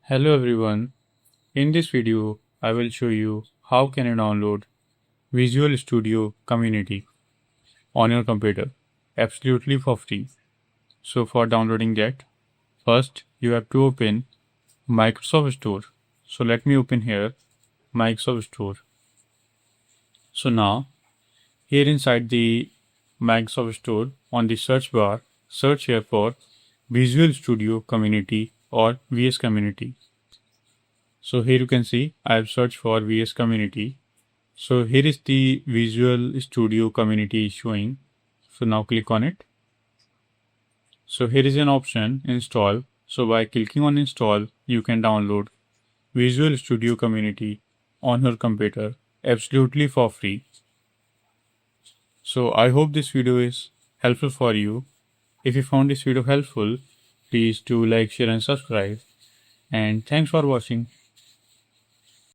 Hello everyone. In this video, I will show you how can you download Visual Studio Community on your computer absolutely for free. So for downloading that, first you have to open Microsoft Store. So let me open here Microsoft Store. So now here inside the Microsoft Store on the search bar, search here for Visual Studio Community or VS Community. So here you can see I have searched for VS Community. So here is the Visual Studio Community showing. So now click on it. So here is an option install. So by clicking on install, you can download Visual Studio Community on your computer absolutely for free. So I hope this video is helpful for you. If you found this video helpful, please do like, share and subscribe. And thanks for watching.